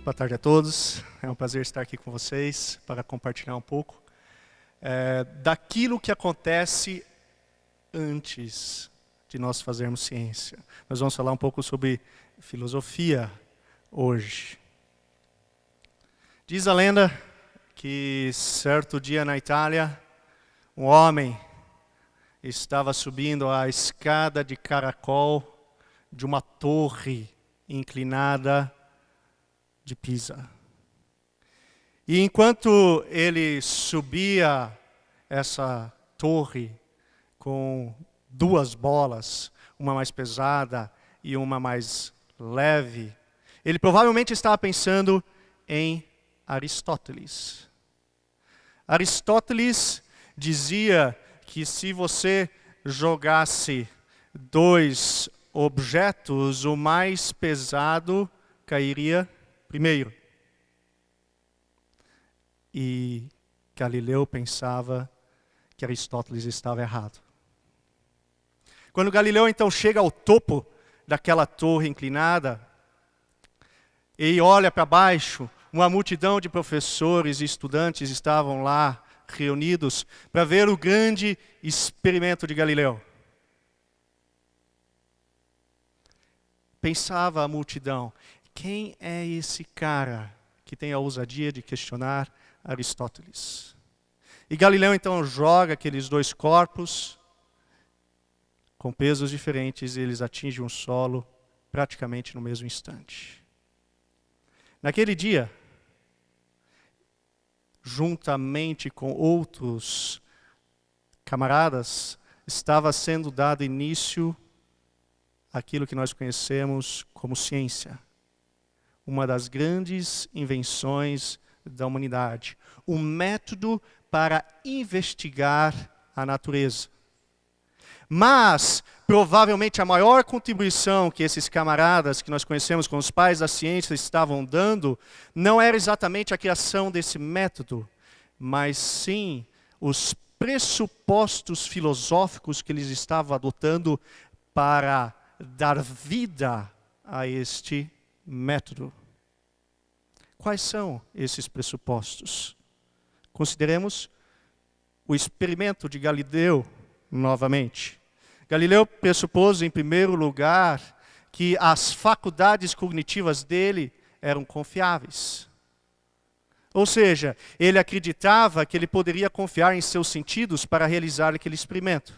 boa tarde a todos. É um prazer estar aqui com vocês para compartilhar um pouco daquilo que acontece antes de nós fazermos ciência. Nós vamos falar um pouco sobre filosofia hoje. Diz a lenda que certo dia na Itália, um homem estava subindo a escada de caracol de uma torre inclinada de Pisa. E enquanto ele subia essa torre com duas bolas, uma mais pesada e uma mais leve, ele provavelmente estava pensando em Aristóteles. Aristóteles dizia que se você jogasse dois objetos, o mais pesado cairia primeiro. E Galileu pensava que Aristóteles estava errado. Quando Galileu então chega ao topo daquela torre inclinada e olha para baixo, uma multidão de professores e estudantes estavam lá reunidos para ver o grande experimento de Galileu. Pensava a multidão: quem é esse cara que tem a ousadia de questionar Aristóteles? E Galileu então joga aqueles dois corpos com pesos diferentes e eles atingem o solo praticamente no mesmo instante. Naquele dia, juntamente com outros camaradas, estava sendo dado início àquilo que nós conhecemos como ciência. Uma das grandes invenções da humanidade. Um método para investigar a natureza. Mas, provavelmente, a maior contribuição que esses camaradas, que nós conhecemos como os pais da ciência, estavam dando, não era exatamente a criação desse método, mas sim os pressupostos filosóficos que eles estavam adotando para dar vida a este método. Quais são esses pressupostos? Consideremos o experimento de Galileu novamente. Galileu pressupôs, em primeiro lugar, que as faculdades cognitivas dele eram confiáveis. Ou seja, ele acreditava que ele poderia confiar em seus sentidos para realizar aquele experimento.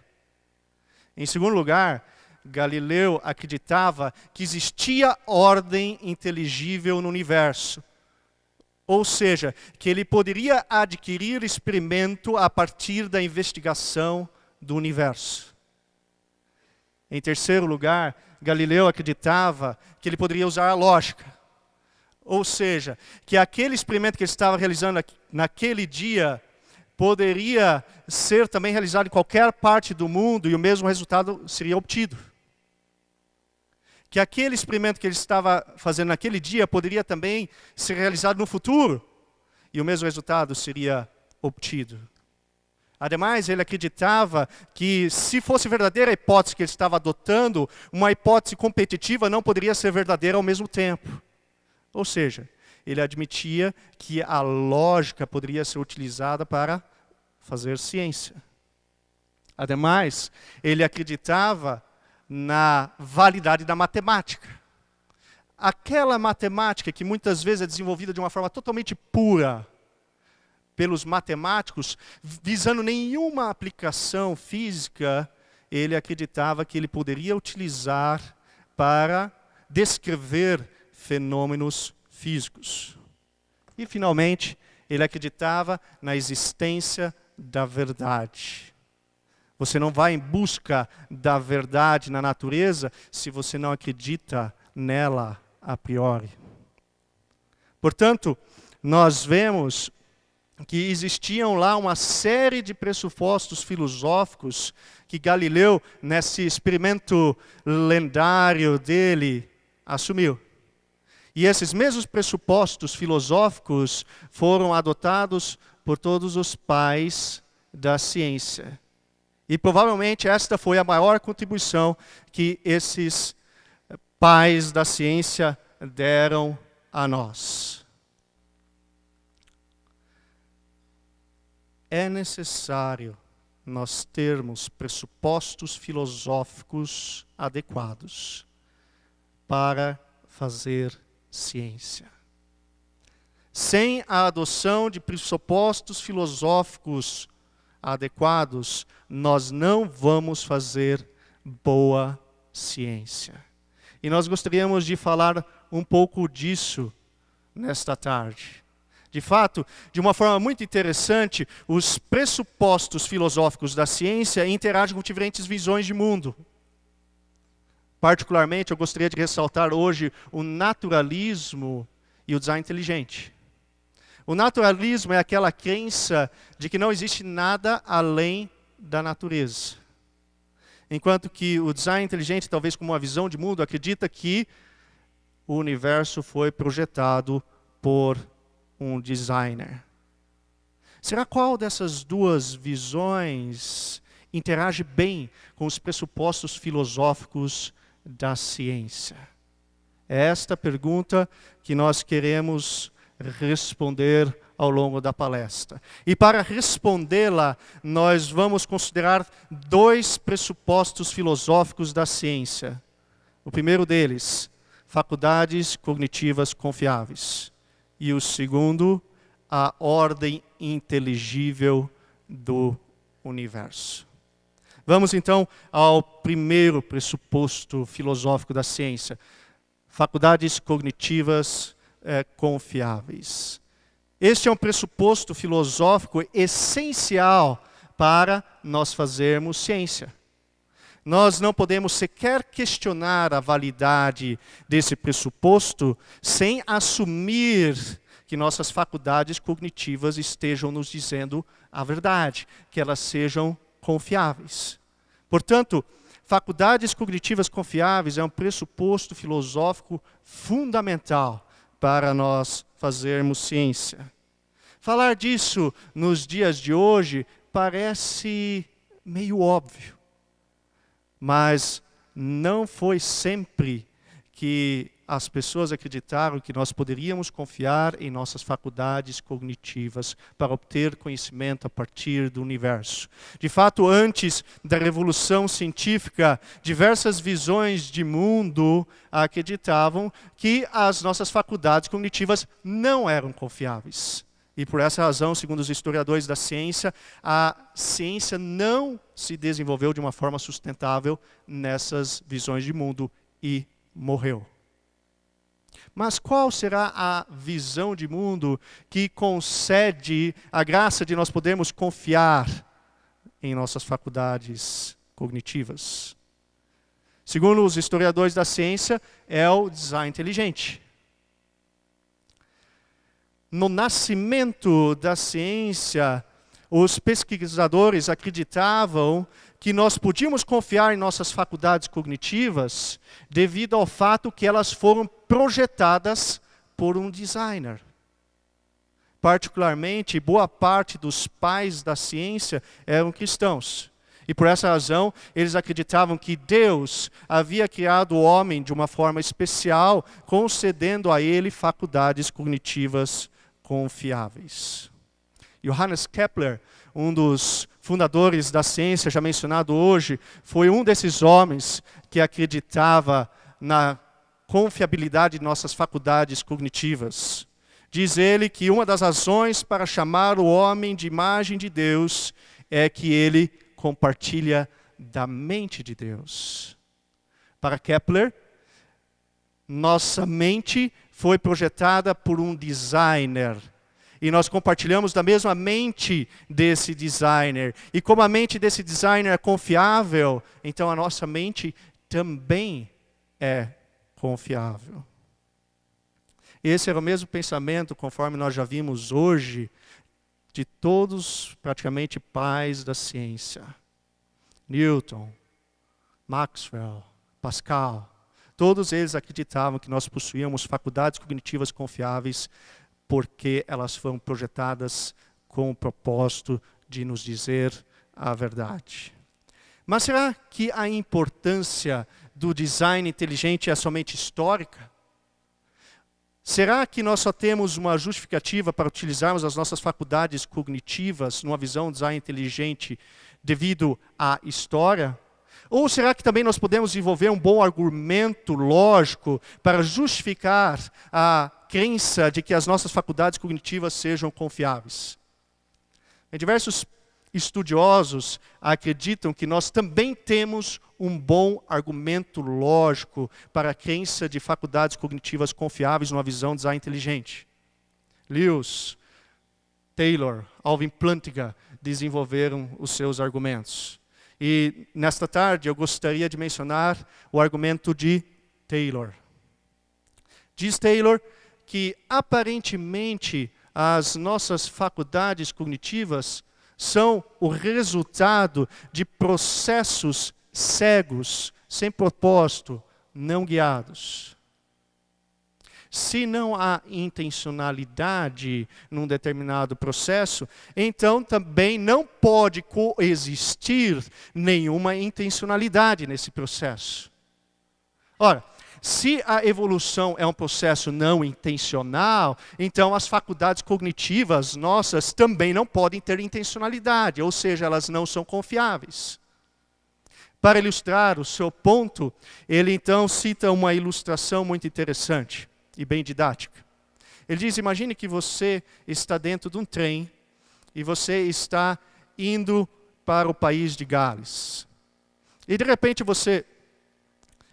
Em segundo lugar, Galileu acreditava que existia ordem inteligível no universo. Ou seja, que ele poderia adquirir experimento a partir da investigação do universo. Em terceiro lugar, Galileu acreditava que ele poderia usar a lógica. Ou seja, que aquele experimento que ele estava realizando naquele dia poderia ser também realizado em qualquer parte do mundo e o mesmo resultado seria obtido. Que aquele experimento que ele estava fazendo naquele dia poderia também ser realizado no futuro e o mesmo resultado seria obtido. Ademais, ele acreditava que se fosse verdadeira a hipótese que ele estava adotando, uma hipótese competitiva não poderia ser verdadeira ao mesmo tempo. Ou seja, ele admitia que a lógica poderia ser utilizada para fazer ciência. Ademais, ele acreditava na validade da matemática. Aquela matemática que muitas vezes é desenvolvida de uma forma totalmente pura pelos matemáticos, visando nenhuma aplicação física, ele acreditava que ele poderia utilizar para descrever fenômenos físicos. E, finalmente, ele acreditava na existência da verdade. Você não vai em busca da verdade na natureza se você não acredita nela a priori. Portanto, nós vemos que existiam lá uma série de pressupostos filosóficos que Galileu, nesse experimento lendário dele, assumiu. E esses mesmos pressupostos filosóficos foram adotados por todos os pais da ciência. E provavelmente esta foi a maior contribuição que esses pais da ciência deram a nós. é necessário nós termos pressupostos filosóficos adequados para fazer ciência. Sem a adoção de pressupostos filosóficos adequados, nós não vamos fazer boa ciência. E nós gostaríamos de falar um pouco disso nesta tarde. De fato, de uma forma muito interessante, os pressupostos filosóficos da ciência interagem com diferentes visões de mundo. Particularmente, eu gostaria de ressaltar hoje o naturalismo e o design inteligente. O naturalismo é aquela crença de que não existe nada além da natureza. Enquanto que o design inteligente, talvez como uma visão de mundo, acredita que o universo foi projetado por um designer. Será qual dessas duas visões interage bem com os pressupostos filosóficos da ciência? É esta pergunta que nós queremos responder ao longo da palestra. E para respondê-la, nós vamos considerar dois pressupostos filosóficos da ciência. O primeiro deles, faculdades cognitivas confiáveis. E o segundo, a ordem inteligível do universo. Vamos então ao primeiro pressuposto filosófico da ciência. Faculdades cognitivas confiáveis. Este é um pressuposto filosófico essencial para nós fazermos ciência. Nós não podemos sequer questionar a validade desse pressuposto sem assumir que nossas faculdades cognitivas estejam nos dizendo a verdade, que elas sejam confiáveis. Portanto, faculdades cognitivas confiáveis é um pressuposto filosófico fundamental para nós fazermos ciência. Falar disso nos dias de hoje parece meio óbvio. Mas não foi sempre que as pessoas acreditaram que nós poderíamos confiar em nossas faculdades cognitivas para obter conhecimento a partir do universo. De fato, antes da Revolução Científica, diversas visões de mundo acreditavam que as nossas faculdades cognitivas não eram confiáveis. E por essa razão, segundo os historiadores da ciência, a ciência não se desenvolveu de uma forma sustentável nessas visões de mundo e morreu. Mas qual será a visão de mundo que concede a graça de nós podermos confiar em nossas faculdades cognitivas? Segundo os historiadores da ciência, é o design inteligente. No nascimento da ciência, os pesquisadores acreditavam que nós podíamos confiar em nossas faculdades cognitivas devido ao fato que elas foram projetadas por um designer. Particularmente, boa parte dos pais da ciência eram cristãos. E por essa razão, eles acreditavam que Deus havia criado o homem de uma forma especial, concedendo a ele faculdades cognitivas confiáveis. Johannes Kepler, um dos fundadores da ciência já mencionado hoje, foi um desses homens que acreditava na confiabilidade de nossas faculdades cognitivas. Diz ele que uma das razões para chamar o homem de imagem de Deus é que ele compartilha da mente de Deus. Para Kepler, nossa mente foi projetada por um designer. E nós compartilhamos da mesma mente desse designer. E como a mente desse designer é confiável, então a nossa mente também é confiável. Esse era o mesmo pensamento, conforme nós já vimos hoje, de todos praticamente pais da ciência. Newton, Maxwell, Pascal. Todos eles acreditavam que nós possuíamos faculdades cognitivas confiáveis porque elas foram projetadas com o propósito de nos dizer a verdade. Mas será que a importância do design inteligente é somente histórica? Será que nós só temos uma justificativa para utilizarmos as nossas faculdades cognitivas numa visão de design inteligente devido à história? Ou será que também nós podemos desenvolver um bom argumento lógico para justificar a crença de que as nossas faculdades cognitivas sejam confiáveis? Diversos estudiosos acreditam que nós também temos um bom argumento lógico para a crença de faculdades cognitivas confiáveis numa visão de design inteligente. Lewis, Taylor, Alvin Plantinga desenvolveram os seus argumentos. E nesta tarde eu gostaria de mencionar o argumento de Taylor. Diz Taylor que aparentemente as nossas faculdades cognitivas são o resultado de processos cegos, sem propósito, não guiados. Se não há intencionalidade num determinado processo, então também não pode coexistir nenhuma intencionalidade nesse processo. Ora, se a evolução é um processo não intencional, então as faculdades cognitivas nossas também não podem ter intencionalidade, ou seja, elas não são confiáveis. Para ilustrar o seu ponto, ele então cita uma ilustração muito interessante e bem didática. Ele diz, imagine que você está dentro de um trem e você está indo para o país de Gales. E de repente você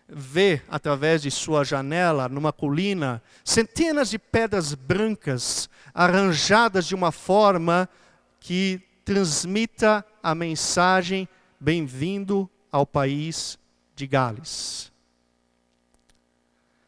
vê através de sua janela, numa colina, centenas de pedras brancas arranjadas de uma forma que transmita a mensagem bem-vindo ao país de Gales.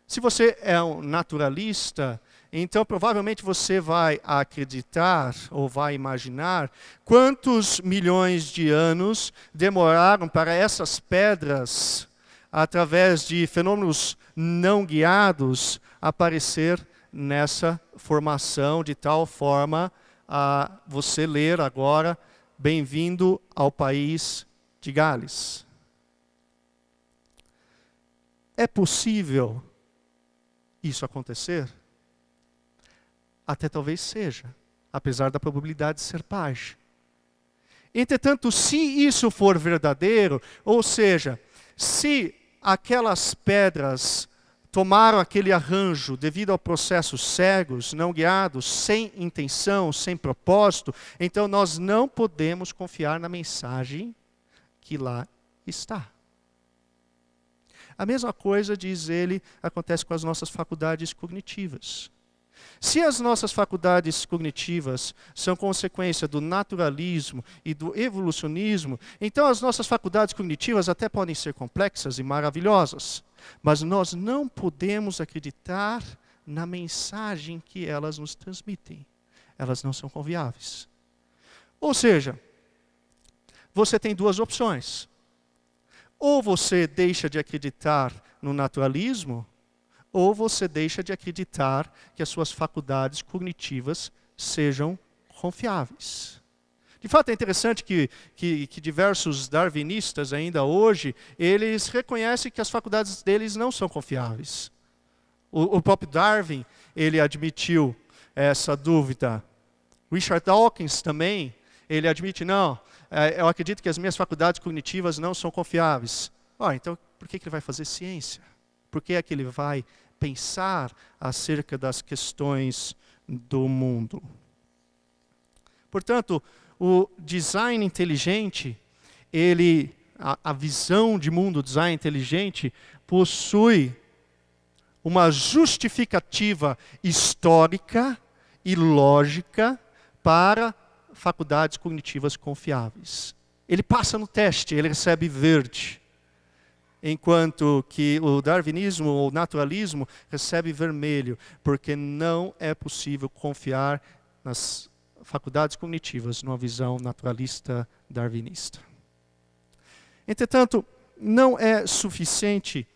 Se você é um naturalista, então provavelmente você vai acreditar ou vai imaginar quantos milhões de anos demoraram para essas pedras, através de fenômenos não guiados, aparecer nessa formação de tal forma a você ler agora, bem-vindo ao país de Gales. É possível isso acontecer? Até talvez seja, apesar da probabilidade de ser baixa. Entretanto, se isso for verdadeiro, ou seja, se aquelas pedras tomaram aquele arranjo devido ao processos cegos, não guiados, sem intenção, sem propósito, então nós não podemos confiar na mensagem que lá está. A mesma coisa, diz ele, acontece com as nossas faculdades cognitivas. Se as nossas faculdades cognitivas são consequência do naturalismo e do evolucionismo, então as nossas faculdades cognitivas até podem ser complexas e maravilhosas, mas nós não podemos acreditar na mensagem que elas nos transmitem. Elas não são confiáveis. Ou seja, você tem duas opções. Ou você deixa de acreditar no naturalismo, ou você deixa de acreditar que as suas faculdades cognitivas sejam confiáveis. De fato, é interessante que diversos darwinistas ainda hoje, eles reconhecem que as faculdades deles não são confiáveis. O próprio Darwin, ele admitiu essa dúvida. Richard Dawkins também, ele admite, não, eu acredito que as minhas faculdades cognitivas não são confiáveis. Então, por que ele vai fazer ciência? Por que é que ele vai pensar acerca das questões do mundo? Portanto, o design inteligente, a visão de mundo design inteligente, possui uma justificativa histórica e lógica para faculdades cognitivas confiáveis. Ele passa no teste, ele recebe verde. Enquanto que o darwinismo ou o naturalismo recebe vermelho, porque não é possível confiar nas faculdades cognitivas numa visão naturalista darwinista. Entretanto, não é suficiente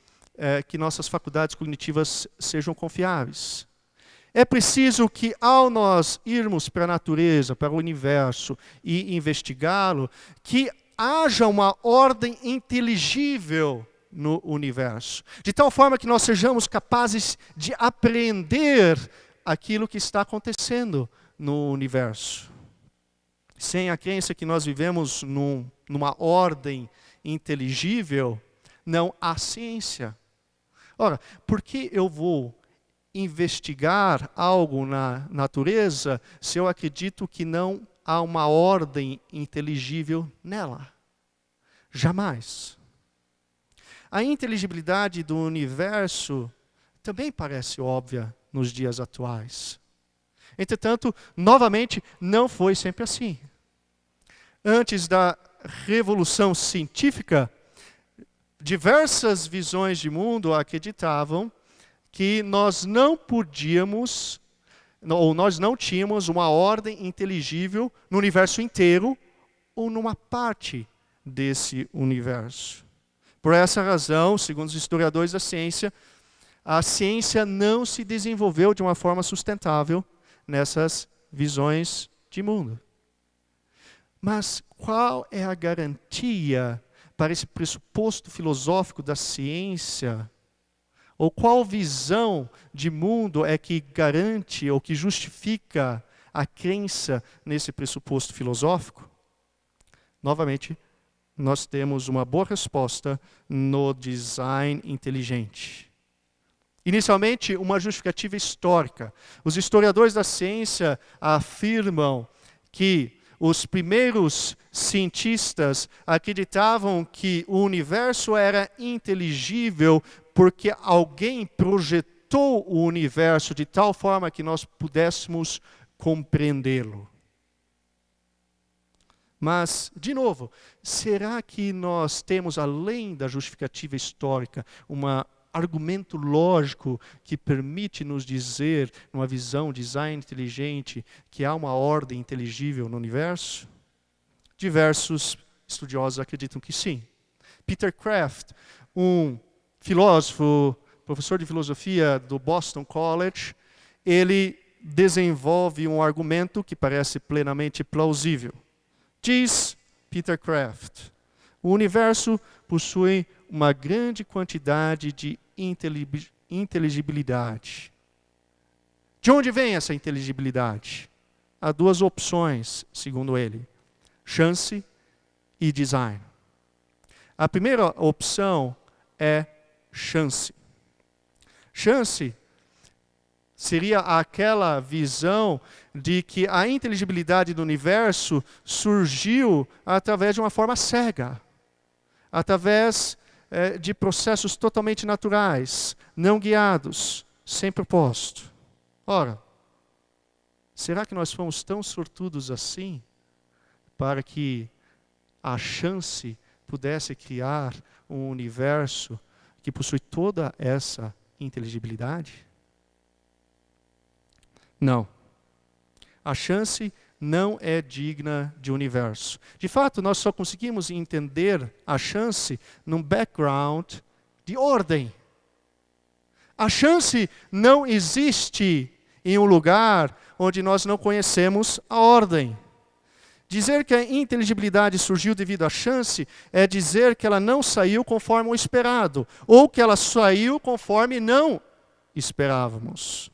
que nossas faculdades cognitivas sejam confiáveis. É preciso que, ao nós irmos para a natureza, para o universo e investigá-lo, que haja uma ordem inteligível no universo. De tal forma que nós sejamos capazes de apreender aquilo que está acontecendo no universo. Sem a crença que nós vivemos numa ordem inteligível, não há ciência. Ora, por que eu vou investigar algo na natureza se eu acredito que não há uma ordem inteligível nela? Jamais. A inteligibilidade do universo também parece óbvia nos dias atuais. Entretanto, novamente, não foi sempre assim. Antes da revolução científica, diversas visões de mundo acreditavam que nós não podíamos, ou nós não tínhamos uma ordem inteligível no universo inteiro ou numa parte desse universo. Por essa razão, segundo os historiadores da ciência, a ciência não se desenvolveu de uma forma sustentável nessas visões de mundo. Mas qual é a garantia para esse pressuposto filosófico da ciência? Ou qual visão de mundo é que garante ou que justifica a crença nesse pressuposto filosófico? Novamente, nós temos uma boa resposta no design inteligente. Inicialmente, uma justificativa histórica. Os historiadores da ciência afirmam que os primeiros cientistas acreditavam que o universo era inteligível porque alguém projetou o universo de tal forma que nós pudéssemos compreendê-lo. Mas, de novo, será que nós temos, além da justificativa histórica, um argumento lógico que permite nos dizer, numa visão design inteligente, que há uma ordem inteligível no universo? Diversos estudiosos acreditam que sim. Peter Kraft, um filósofo, professor de filosofia do Boston College, ele desenvolve um argumento que parece plenamente plausível. Diz Peter Kraft, o universo possui uma grande quantidade de inteligibilidade. De onde vem essa inteligibilidade? Há duas opções, segundo ele: chance e design. A primeira opção é chance. Chance seria aquela visão de que a inteligibilidade do universo surgiu através de uma forma cega, através de processos totalmente naturais, não guiados, sem propósito. Ora, será que nós fomos tão sortudos assim para que a chance pudesse criar um universo que possui toda essa inteligibilidade? Não. A chance não é digna de universo. De fato, nós só conseguimos entender a chance num background de ordem. A chance não existe em um lugar onde nós não conhecemos a ordem. Dizer que a inteligibilidade surgiu devido à chance é dizer que ela não saiu conforme o esperado, ou que ela saiu conforme não esperávamos.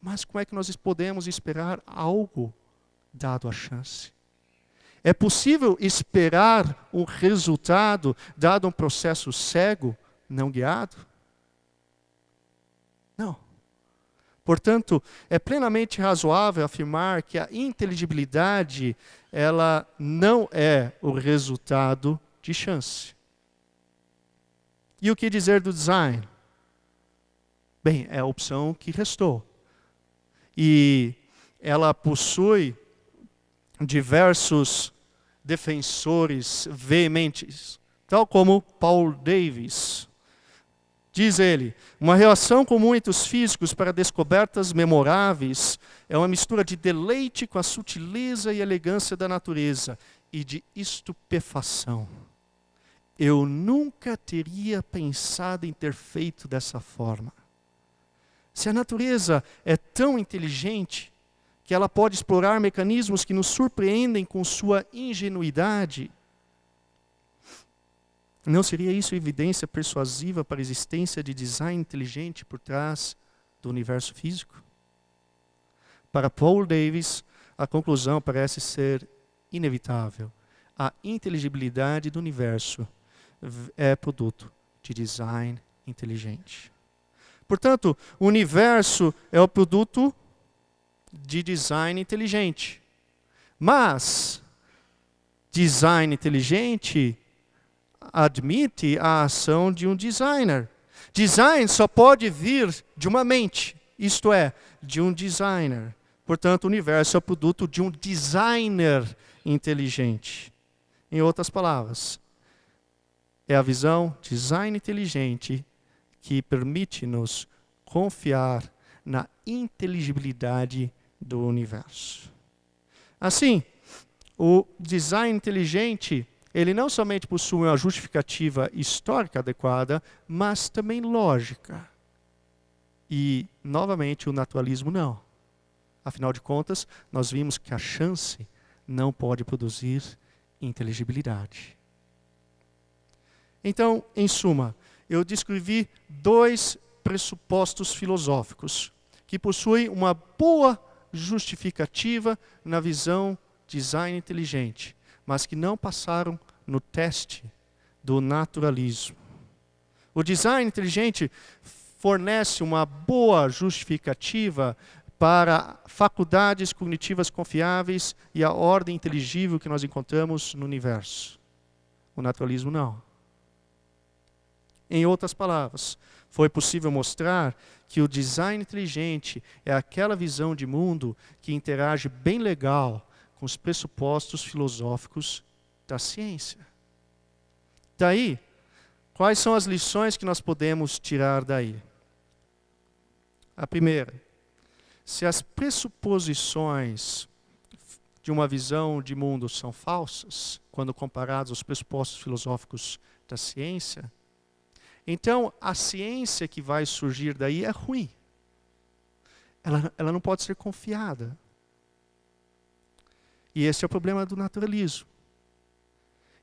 Mas como é que nós podemos esperar algo dado a chance? É possível esperar um resultado dado um processo cego, não guiado? Não. Portanto, é plenamente razoável afirmar que a inteligibilidade, ela não é o resultado de chance. E o que dizer do design? Bem, é a opção que restou. E ela possui diversos defensores veementes, tal como Paul Davies. Diz ele, uma relação com muitos físicos para descobertas memoráveis é uma mistura de deleite com a sutileza e elegância da natureza e de estupefação. Eu nunca teria pensado em ter feito dessa forma. Se a natureza é tão inteligente que ela pode explorar mecanismos que nos surpreendem com sua ingenuidade, Não seria isso evidência persuasiva para a existência de design inteligente por trás do universo físico? Para Paul Davies, a conclusão parece ser inevitável. A inteligibilidade do universo é produto de design inteligente. Portanto, o universo é o produto de design inteligente. Mas, design inteligente admite a ação de um designer. Design só pode vir de uma mente, isto é, de um designer. Portanto, o universo é o produto de um designer inteligente. Em outras palavras, é a visão design inteligente que permite-nos confiar na inteligibilidade do universo. Assim, o design inteligente, ele não somente possui uma justificativa histórica adequada, mas também lógica. E, novamente, o naturalismo não. Afinal de contas, nós vimos que a chance não pode produzir inteligibilidade. Então, em suma, eu descrevi 2 pressupostos filosóficos que possuem uma boa justificativa na visão design inteligente, mas que não passaram no teste do naturalismo. O design inteligente fornece uma boa justificativa para faculdades cognitivas confiáveis e a ordem inteligível que nós encontramos no universo. O naturalismo não. Em outras palavras, foi possível mostrar que o design inteligente é aquela visão de mundo que interage bem legal com os pressupostos filosóficos da ciência. Daí, quais são as lições que nós podemos tirar daí? A primeira, se as pressuposições de uma visão de mundo são falsas, quando comparadas aos pressupostos filosóficos da ciência, então a ciência que vai surgir daí é ruim. Ela não pode ser confiada. E esse é o problema do naturalismo.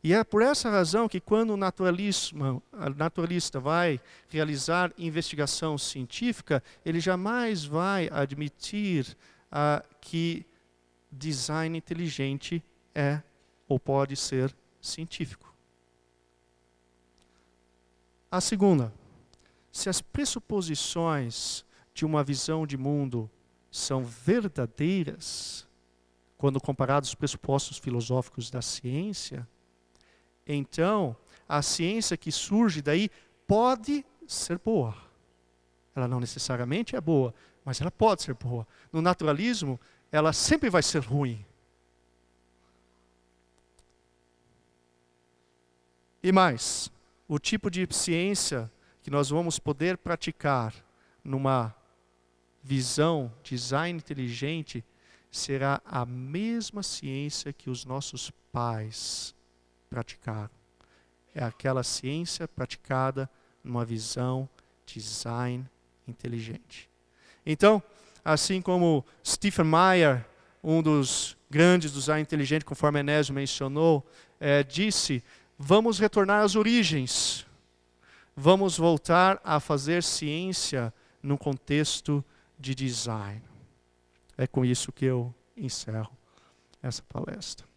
E é por essa razão que quando o naturalista vai realizar investigação científica, ele jamais vai admitir que design inteligente é ou pode ser científico. A segunda, se as pressuposições de uma visão de mundo são verdadeiras, quando comparados aos pressupostos filosóficos da ciência, então a ciência que surge daí pode ser boa. Ela não necessariamente é boa, mas ela pode ser boa. No naturalismo, ela sempre vai ser ruim. E mais, o tipo de ciência que nós vamos poder praticar numa visão design inteligente será a mesma ciência que os nossos pais praticaram. É aquela ciência praticada numa visão design inteligente. Então, assim como Stephen Meyer, um dos grandes design inteligente, conforme Enésio mencionou, disse: vamos retornar às origens. Vamos voltar a fazer ciência num contexto de design. É com isso que eu encerro essa palestra.